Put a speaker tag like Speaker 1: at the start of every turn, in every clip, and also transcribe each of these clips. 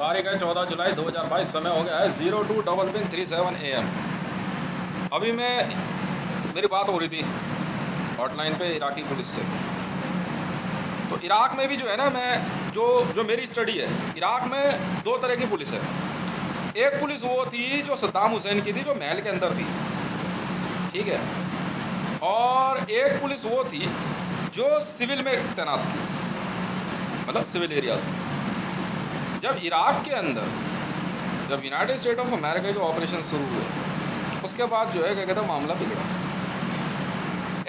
Speaker 1: तारीख है 14 जुलाई 2022। समय हो गया है 02:37 AM। अभी मेरी बात हो रही थी हॉटलाइन पे इराकी पुलिस से। तो इराक़ में भी जो है ना, मैं जो मेरी स्टडी है, इराक़ में दो तरह की पुलिस है। एक पुलिस वो थी जो सद्दाम हुसैन की थी, जो महल के अंदर थी, ठीक है। और एक पुलिस वो थी जो सिविल में तैनात थी, मतलब सिविल एरियाज में। जब इराक़ के अंदर जब यूनाइटेड स्टेट ऑफ अमेरिका के ऑपरेशन शुरू हुए, उसके बाद जो है क्या कहते हैं मामला बिगड़ा।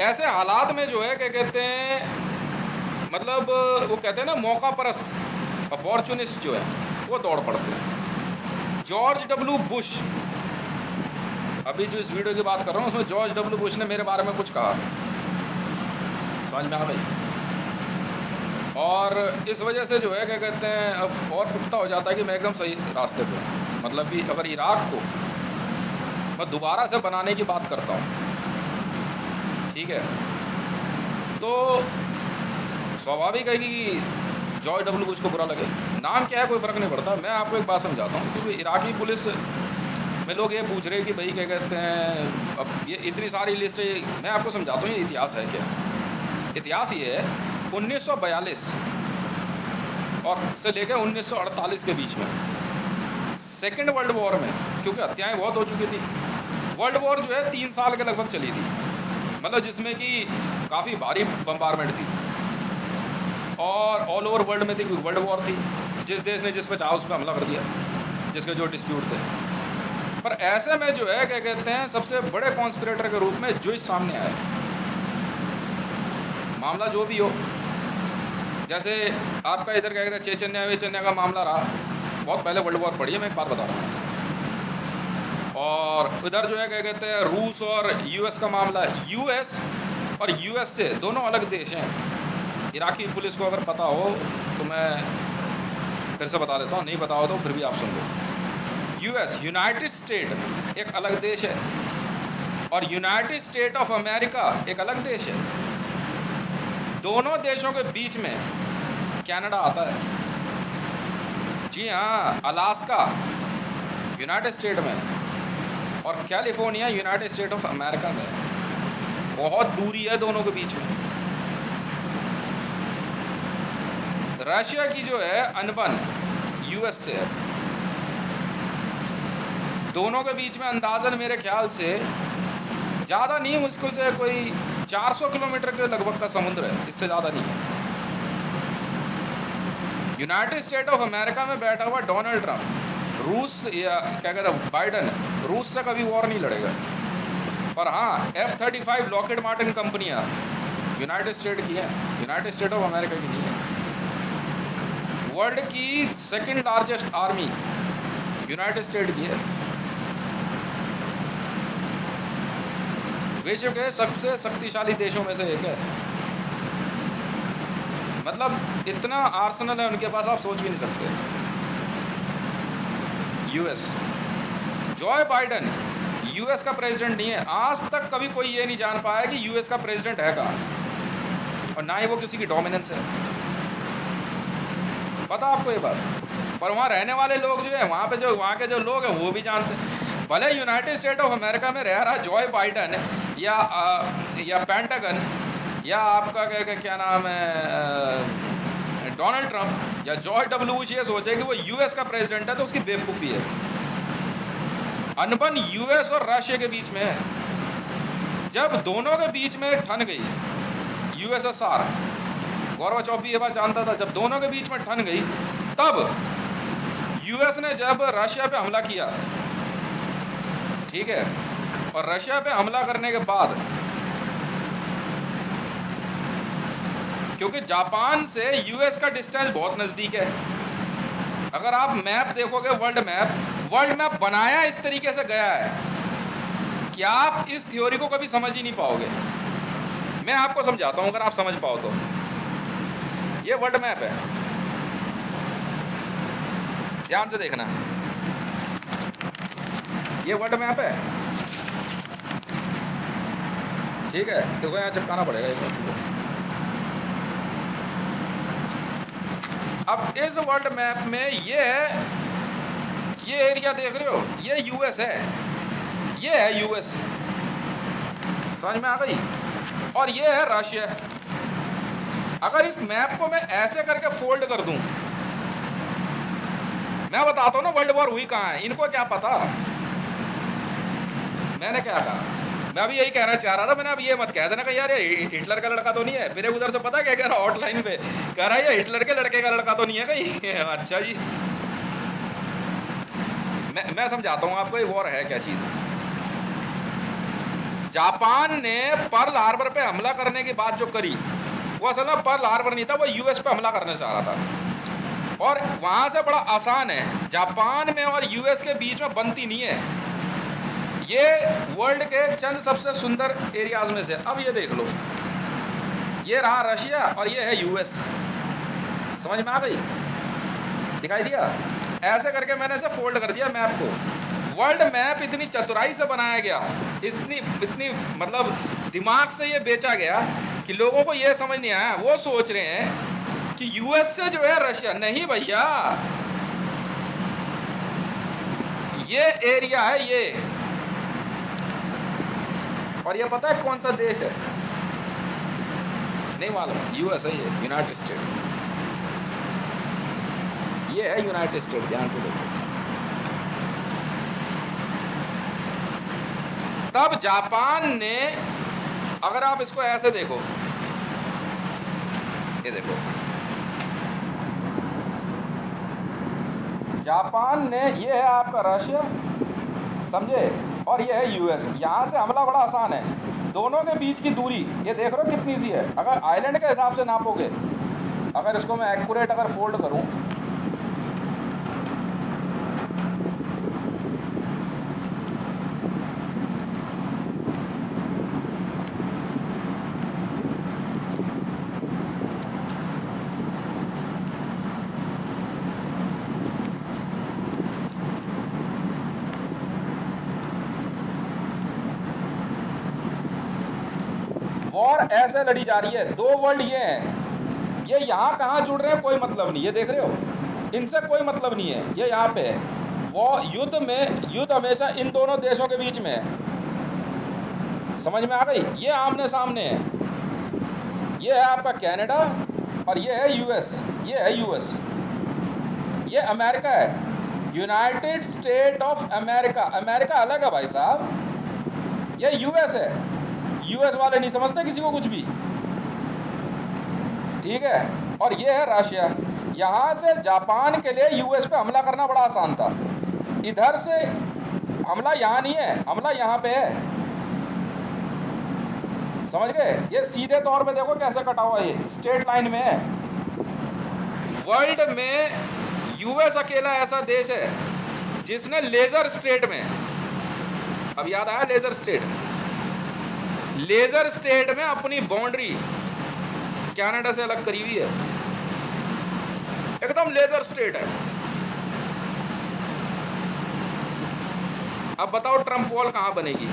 Speaker 1: ऐसे हालात में जो है क्या कहते हैं, मतलब वो कहते हैं ना मौका परस्त, अपॉर्चुनिस्ट जो है वो दौड़ पड़ते हैं। जॉर्ज डब्ल्यू बुश, अभी जो इस वीडियो की बात कर रहा हूँ उसमें जॉर्ज डब्ल्यू बुश ने मेरे बारे में कुछ कहा, समझ में आ गई। और इस वजह से जो है क्या कहते हैं अब और पुख्ता हो जाता है कि मैं एकदम सही रास्ते पे हूँ। मतलब कि अगर इराक़ को मैं दोबारा से बनाने की बात करता हूँ, ठीक है, तो स्वाभाविक है कि जॉर्ज डब्ल्यू बुश को बुरा लगे। नाम क्या है कोई फ़र्क नहीं पड़ता। मैं आपको एक बात समझाता हूँ, क्योंकि इराक़ी पुलिस में लोग ये पूछ रहे हैं कि भाई क्या कहते हैं, अब ये इतनी सारी लिस्ट है, मैं आपको समझाता हूँ ये इतिहास है क्या। इतिहास ये है 1942 और से लेकर 1948 के बीच में, सेकेंड वर्ल्ड वॉर में, क्योंकि हत्याएँ बहुत हो चुकी थी। वर्ल्ड वॉर जो है 3 साल के लगभग चली थी, मतलब जिसमें कि काफ़ी भारी बम्बारमेंट थी और ऑल ओवर वर्ल्ड में थी, क्योंकि वर्ल्ड वॉर थी। जिस देश ने जिस पे चाहा उस पर हमला कर दिया, जिसके जो डिस्प्यूट थे। पर ऐसे में जो है क्या कहते हैं सबसे बड़े कॉन्स्पिरेटर के रूप में जो सामने आए, मामला जो भी हो, जैसे आपका इधर क्या कहते हैं चेचन्या वेचन्या का मामला रहा, बहुत पहले वर्ल्ड वॉर पड़ी है, मैं एक बात बता रहा हूँ। और इधर जो है क्या कहते हैं रूस और यूएस का मामला है। यूएस और यूएसए दोनों अलग देश हैं। इराकी पुलिस को अगर पता हो तो मैं फिर से बता देता हूँ, नहीं पता हो तो फिर भी आप सुन लो। यूएस यूनाइटेड स्टेट एक अलग देश है और यूनाइटेड स्टेट ऑफ अमेरिका एक अलग देश है। दोनों देशों के बीच में कनाडा आता है। जी हाँ, अलास्का यूनाइटेड स्टेट में और California United state of America में। बहुत दूरी है दोनों के बीच में। रशिया की जो है अनबन यूएस से है। दोनों के बीच में अंदाज़न मेरे ख्याल से ज़्यादा नहीं, मुश्किल से कोई 400 किलोमीटर के लगभग का समुद्र है, इससे ज़्यादा नहीं है। यूनाइटेड स्टेट ऑफ अमेरिका में बैठा हुआ डोनाल्ड ट्रंप, रूस या क्या कहते हैं बाइडन, रूस से कभी वॉर नहीं लड़ेगा। पर हाँ, F-35 लॉकहीड मार्टिन कंपनियाँ यूनाइटेड स्टेट की है, यूनाइटेड स्टेट ऑफ अमेरिका की नहीं है। वर्ल्ड की second largest army United state की है। विश्व के सबसे शक्तिशाली देशों में से एक है। मतलब इतना आर्सेनल है उनके पास, आप सोच भी नहीं सकते। यूएस, जॉय बाइडन यूएस का प्रेसिडेंट नहीं है। आज तक कभी कोई ये नहीं जान पाया कि यूएस का प्रेसिडेंट है कहाँ, और ना ही वो किसी की डोमिनेंस है। पता आपको ये बात? पर वहाँ रहने वाले लोग जो है, वहाँ के जो लोग हैं वो भी जानते हैं। भले यूनाइटेड स्टेट ऑफ अमेरिका में रह रहा जॉय बाइडन या पेंटागन या आपका क्या नाम है डोनाल्ड ट्रंप या जॉर्ज डब्ल्यू बुश ये सोचे कि वो यूएस का प्रेसिडेंट है, तो उसकी बेवकूफ़ी है। अनबन यूएस और रशिया के बीच में है। जब दोनों के बीच में ठन गई यूएसएसआर, गोरबाचोव भी ये बात जानता था, जब दोनों के बीच में ठन गई, तब यूएस ने जब रशिया पे हमला किया, ठीक है, और रशिया पे हमला करने के बाद, क्योंकि जापान से यूएस का डिस्टेंस बहुत नज़दीक है। अगर आप मैप देखोगे, वर्ल्ड मैप बनाया इस तरीके से गया है कि आप इस थ्योरी को कभी समझ ही नहीं पाओगे। मैं आपको समझाता हूं अगर आप समझ पाओ तो। ये वर्ल्ड मैप है, ध्यान से देखना। ये वर्ल्ड मैप है, ठीक है। देखो यहाँ चिपकाना पड़ेगा एक बार। अब इस वर्ल्ड मैप में ये है, ये एरिया देख रहे हो, ये यूएस है, ये है यूएस, समझ में आ गई, और ये है रशिया। अगर इस मैप को मैं ऐसे करके फोल्ड कर दूं, मैं बताता हूँ ना वर्ल्ड वॉर हुई कहाँ है, इनको क्या पता। मैंने क्या कहा, मैं अभी यही कहना चाह रहा था, मैंने अब ये मत कह देना कि यार ये हिटलर का लड़का तो नहीं है, फिर उधर से पता क्या कह रहा हॉटलाइन पे, कह रहा है ये हिटलर के लड़के का लड़का तो नहीं है कहीं। अच्छा जी, मैं समझाता हूँ आपको ये वॉर है क्या चीज़। जापान ने पर्ल हार्बर पे हमला करने की बात जो करी, वो असल में पर्ल हार्बर नहीं था, वो यूएस पे हमला करने चाह रहा था। और वहाँ से बड़ा आसान है, जापान में और यूएस के बीच में बनती नहीं है। ये वर्ल्ड के चंद सबसे सुंदर एरियाज में से। अब ये देख लो, ये रहा रशिया और ये है यूएस, समझ में आ गई, दिखाई दिया। ऐसे करके मैंने इसे फोल्ड कर दिया मैप को। वर्ल्ड मैप इतनी चतुराई से बनाया गया, इतनी मतलब दिमाग से ये बेचा गया कि लोगों को ये समझ नहीं आया। वो सोच रहे हैं कि यूएस से जो है रशिया, नहीं भैया, ये एरिया है ये, और ये पता है कौन सा देश है, नहीं मालूम, यूएस है ये, यूनाइटेड स्टेट, ये है यूनाइटेड स्टेट, ध्यान से देखो। तब जापान ने, अगर आप इसको ऐसे देखो, ये देखो, जापान ने, ये है आपका रशिया, समझे, और ये है यूएस। यहाँ से हमला बड़ा आसान है, दोनों के बीच की दूरी ये देख रहे हो कितनी सी है। अगर आइलैंड के हिसाब से नापोगे, अगर इसको मैं एक्यूरेट अगर फोल्ड करूँ, वॉर ऐसे लड़ी जा रही है, दो वर्ल्ड ये हैं, ये यहाँ कहाँ जुड़ रहे हैं कोई मतलब नहीं, ये देख रहे हो, इनसे कोई मतलब नहीं है, ये यहाँ पे है। वो युद्ध हमेशा इन दोनों देशों के बीच में है, समझ में आ गई। ये आमने सामने है, ये है आपका कनाडा और ये है यूएस, ये है यूएस, ये अमेरिका है, United state of America. America अलग है भाई साहब, ये यूएस है। यूएस वाले नहीं समझते किसी को कुछ भी, ठीक है। और ये है रशिया। यहाँ से जापान के लिए यूएस पे हमला करना बड़ा आसान था, इधर से हमला यहाँ नहीं है, हमला यहाँ पे है, समझ गए। ये सीधे तौर पे देखो कैसे कटा हुआ, ये स्ट्रेट लाइन में है। वर्ल्ड में यूएस अकेला ऐसा देश है जिसने लेजर स्टेट में, अब याद आया लेजर स्टेट, लेजर स्टेट में अपनी बाउंड्री कनाडा से अलग करी हुई है, एकदम लेजर स्टेट है। अब बताओ ट्रम्प वॉल कहां बनेगी,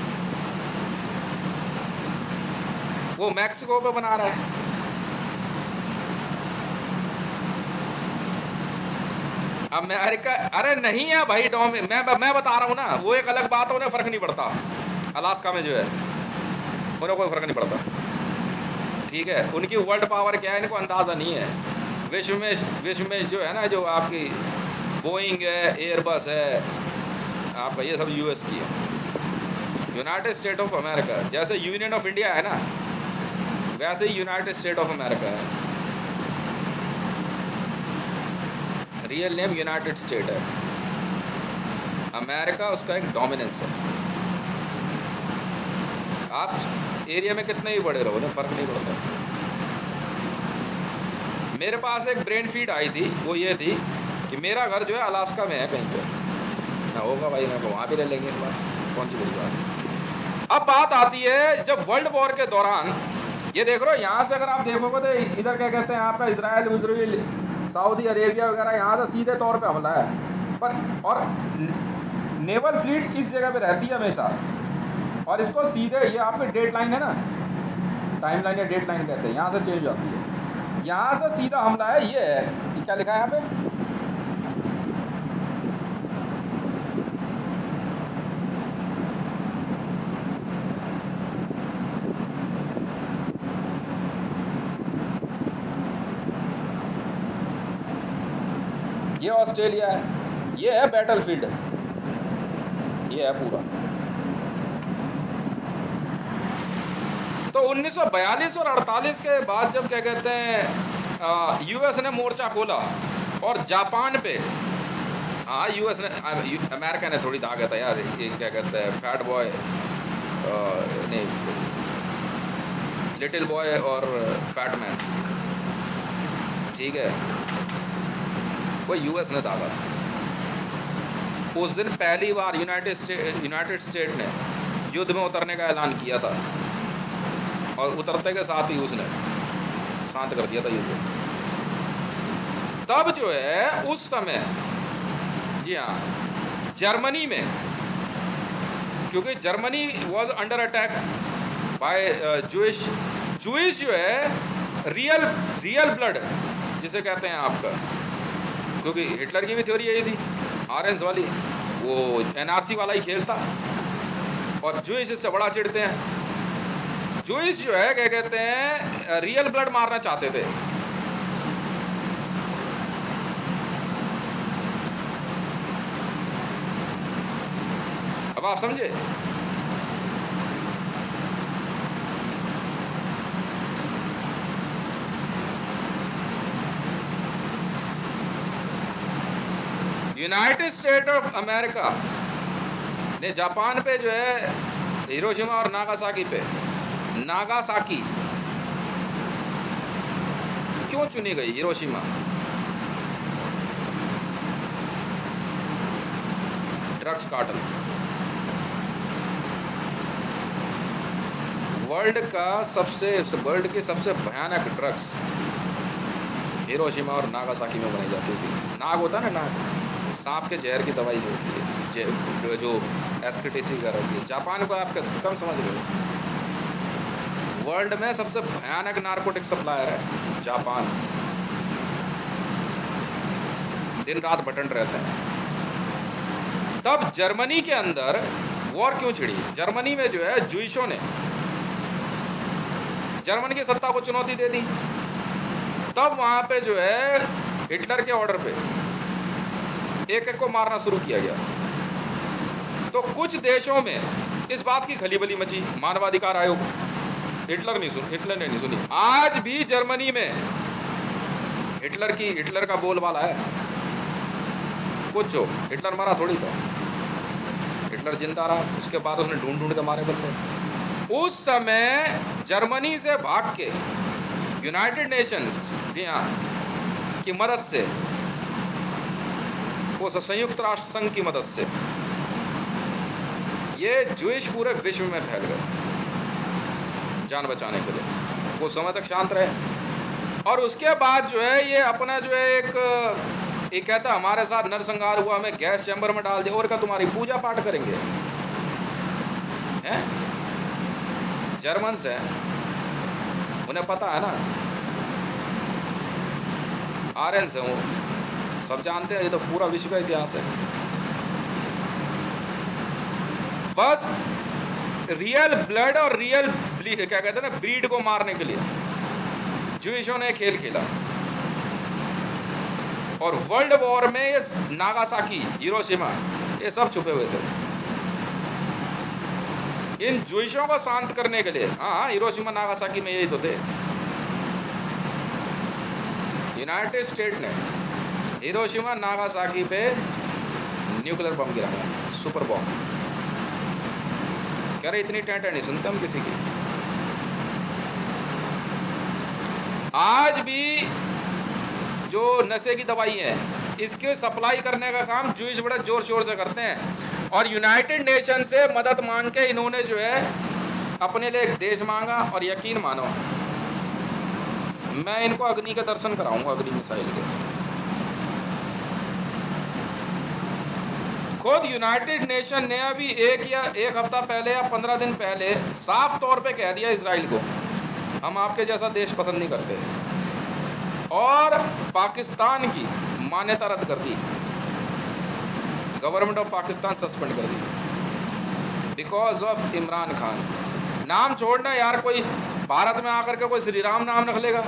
Speaker 1: वो मैक्सिको पे बना रहा है। अमेरिका, अरे नहीं है भाई, मैं बता रहा हूं ना, वो एक अलग बात है, उन्हें फर्क नहीं पड़ता। अलास्का में जो है उन्हें कोई फर्क नहीं पड़ता, ठीक है। उनकी वर्ल्ड पावर क्या है इनको अंदाज़ा नहीं है। विश्व में जो है ना, जो आपकी बोइंग है, एयरबस है आपका, ये सब यूएस की है। यूनाइटेड स्टेट ऑफ अमेरिका, जैसे यूनियन ऑफ इंडिया है ना, वैसे ही यूनाइटेड स्टेट ऑफ अमेरिका है। रियल नेम यूनाइटेड स्टेट है, अमेरिका उसका एक डोमिनेंस है। आप एरिया में कितने ही बड़े रहो ना, फर्क नहीं पड़ता। मेरे पास एक ब्रेन फीड आई थी, वो ये थी कि मेरा घर जो है अलास्का में है कहीं पे ना, होगा भाई, मैं वहाँ भी ले लेंगे एक बार, कौन सी बड़ी बात। अब बात आती है जब वर्ल्ड वॉर के दौरान, ये देख रहे हो यहाँ से अगर आप देखोगे तो इधर क्या कहते हैं आपका इजराइल, सऊदी अरेबिया वगैरह, यहाँ से सीधे तौर पे हमला है। पर और नेवल फ्लीट इस जगह पे रहती है हमेशा, और इसको सीधे, ये आपकी डेट लाइन है ना, टाइम लाइन या डेट लाइन कहते हैं, यहाँ से चेंज होती है, यहाँ से सीधा हमला है, ये है क्या लिखा है यहाँ पे? ये ऑस्ट्रेलिया है, ये है बैटलफील्ड, ये है पूरा। तो 1942 और 48 के बाद जब क्या कहते हैं यूएस ने मोर्चा खोला और जापान पे, हाँ यूएस ने, अमेरिका ने थोड़ी दागत है यार, ये क्या कहते हैं फैट बॉय, नहीं लिटिल बॉय और फैट मैन, ठीक है, वो यूएस ने दागा। उस दिन पहली बार यूनाइटेड स्टेट ने युद्ध में उतरने का ऐलान किया था और उतरते के साथ ही उसने शांत कर दिया था युद्ध। तब जो है उस समय, जी हाँ, जर्मनी में, क्योंकि Germany was under attack by Jewish जो है रियल ब्लड जिसे कहते हैं आपका, क्योंकि हिटलर की भी थ्योरी यही थी, ऑरेंज वाली, वो एनआरसी वाला ही खेल था। और जूइश इससे बड़ा चिढ़ते हैं। जूइश जो है क्या कहते हैं रियल ब्लड मारना चाहते थे। अब आप समझे? यूनाइटेड स्टेट ऑफ अमेरिका ने जापान पे जो है हिरोशिमा और नागासाकी पे, नागासाकी क्यों चुनी गई हिरोशिमा? ड्रग्स कार्टल, वर्ल्ड के सबसे भयानक ड्रग्स हिरोशिमा और नागासाकी में बनाई जाती थी। नाग होता है ना, नाग, सांप के जहर की दवाई जो होती है, जो एस्केटेसी का रहती है। जापान को आप कम समझ रहे हो, वर्ल्ड में सबसे भयानक नारकोटिक सप्लायर है जापान, दिन रात बटन रहते हैं। तब जर्मनी के अंदर वॉर क्यों छिड़ी? जर्मनी में जो है जूइशों ने जर्मनी की सत्ता को चुनौती दे दी। तब वहां पे जो है हिटलर के ऑर्डर पे एक को मारना शुरू किया गया। तो कुछ देशों में इस बात की खलीबली मची, मानवाधिकार आयोग, हिटलर ने नहीं सुनी। आज भी जर्मनी में हिटलर का बोलबाला है। कुछ हो, हिटलर मरा थोड़ी था, हिटलर जिंदा रहा, उसके बाद उसने ढूंढ के मारे बंदे। उस समय जर्मनी से भाग के यूनाइटेड नेशंस, जी हाँ, की मदद से, वो संयुक्त राष्ट्र संघ की मदद से, ये जूइश पूरे विश्व में फैल गए जान बचाने के लिए। वो समय तक शांत रहे और उसके बाद जो है ये अपना जो है एक कहता हमारे साथ नरसंहार हुआ, हमें गैस चैम्बर में डाल दिया, और क्या तुम्हारी पूजा पाठ करेंगे? हैं? जर्मन्स हैं, उन्हें पता है ना, आर्यन्स हैं, वो सब जानते हैं, ये तो पूरा विश्व का इतिहास है। बस रियल ब्लड और रियल क्या कहते हैं ना, ब्रीड को मारने के लिए जूइशों ने खेल खेला। और वर्ल्ड वॉर में ये नागासाकी, हिरोशिमा, ये सब छुपे हुए थे इन जूइशों को शांत करने के लिए। हाँ, हिरोशिमा नागासाकी में यही तो थे। यूनाइटेड स्टेट ने हिरोशिमा नागासाकी पे न्यूक्लियर बम गिराया, सुपर बम। कह रहे इतनी टेंट नहीं सुनते हम किसी की। आज भी जो नशे की दवाई है, इसके सप्लाई करने का काम जूइश बड़े जोर शोर से करते हैं। और यूनाइटेड नेशन से मदद मांग के इन्होंने जो है अपने लिए एक देश मांगा। और यकीन मानो, मैं इनको अग्नि के दर्शन कराऊंगा, अग्नि मिसाइल के। खुद यूनाइटेड नेशन ने अभी एक हफ्ता पहले या 15 दिन पहले साफ तौर पे कह दिया इजराइल को, हम आपके जैसा देश पसंद नहीं करते। और पाकिस्तान की मान्यता रद्द कर दी, गवर्नमेंट ऑफ पाकिस्तान सस्पेंड कर दी बिकॉज ऑफ इमरान खान। नाम छोड़ना यार, कोई भारत में आकर के कोई श्री राम नाम रख लेगा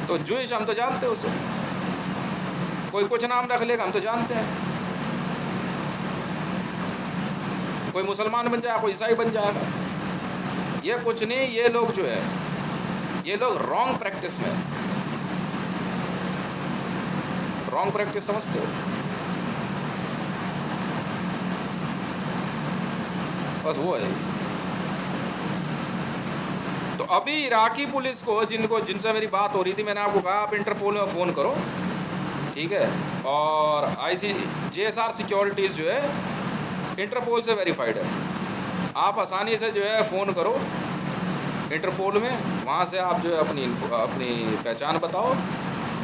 Speaker 1: तो जूइश, हम तो जानते हैं उसे, कोई कुछ नाम रख लेगा हम तो जानते हैं, कोई मुसलमान बन जाएगा, कोई ईसाई बन जाएगा। ये कुछ नहीं, ये लोग जो है, ये लोग रॉन्ग प्रैक्टिस में, रॉन्ग प्रैक्टिस समझते हो, बस वो है। तो अभी इराकी पुलिस को, जिनसे मेरी बात हो रही थी, मैंने आपको कहा आप इंटरपोल में फ़ोन करो, ठीक है, और JSR सिक्योरिटीज़ जो है इंटरपोल से वेरीफाइड है, आप आसानी से जो है फ़ोन करो इंटरपोल में, वहाँ से आप जो है अपनी पहचान बताओ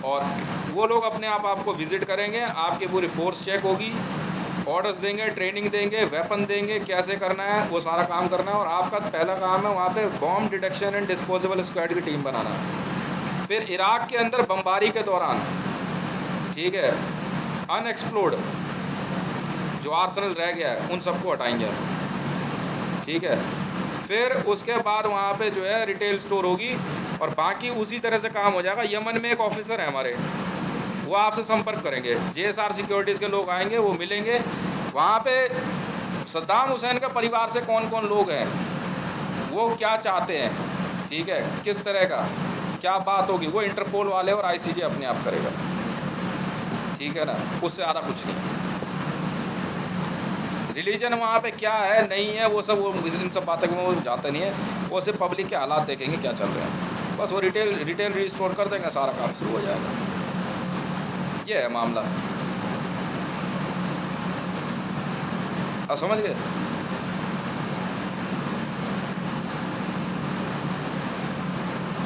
Speaker 1: और वो लोग अपने आप आपको विज़िट करेंगे, आपकी पूरी फोर्स चेक होगी, ऑर्डर्स देंगे, ट्रेनिंग देंगे, वेपन देंगे, कैसे करना है वो सारा काम करना है। और आपका पहला काम है वहाँ पे bomb detection and disposable squad की टीम बनाना। फिर इराक के अंदर बमबारी के दौरान, ठीक है, अनएक्सप्लोर्ड जो आर्सेनल रह गया है उन सबको हटाएंगे, ठीक है। फिर उसके बाद वहाँ पे जो है रिटेल स्टोर होगी और बाकी उसी तरह से काम हो जाएगा। यमन में एक ऑफिसर है हमारे, वो आपसे संपर्क करेंगे, JSR सिक्योरिटीज़ के लोग आएंगे, वो मिलेंगे। वहाँ पे सद्दाम हुसैन के परिवार से कौन कौन लोग हैं, वो क्या चाहते हैं, ठीक है, किस तरह का क्या बात होगी, वो इंटरपोल वाले और ICJ अपने आप करेगा, ठीक है ना, उससे ज़्यादा कुछ नहीं। रिलीजन वहाँ पे क्या है नहीं है वो सब, वो इन सब बातों में वो जाता नहीं है, वो सिर्फ पब्लिक के हालात देखेंगे क्या चल रहे हैं, बस वो रिटेल रिस्टोर कर देंगे, सारा काम शुरू हो जाएगा। ये है मामला, आप समझ गए।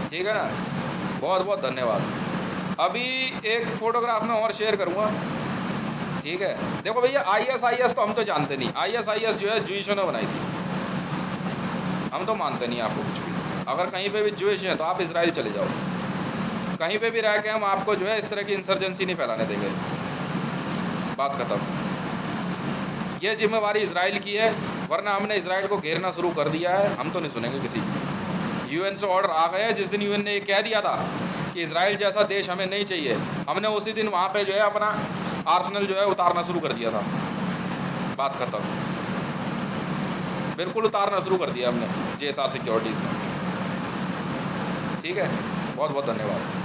Speaker 1: ठीक है ना, बहुत बहुत धन्यवाद। अभी एक फ़ोटोग्राफ में और शेयर करूँगा, ठीक है। देखो भैया, ISIS तो हम तो जानते नहीं, ISIS जो है जूइशों ने बनाई थी, हम तो मानते नहीं आपको कुछ भी। अगर कहीं पे भी जूइश हैं तो आप इजराइल चले जाओ, कहीं पे भी रह के हम आपको जो है इस तरह की इंसर्जेंसी नहीं फैलाने देंगे, बात खत्म। ये जिम्मेवारी इजराइल की है, वरना हमने इजराइल को घेरना शुरू कर दिया है, हम तो नहीं सुनेंगे किसी की। UN से ऑर्डर आ गए हैं, जिस दिन UN ने ये कह दिया था कि इजराइल जैसा देश हमें नहीं चाहिए, हमने उसी दिन वहाँ पे जो है अपना आर्सेनल जो है उतारना शुरू कर दिया था, बात खत्म, बिल्कुल उतारना शुरू कर दिया हमने JSR सिक्योरिटीज़ ने, ठीक है। बहुत बहुत धन्यवाद।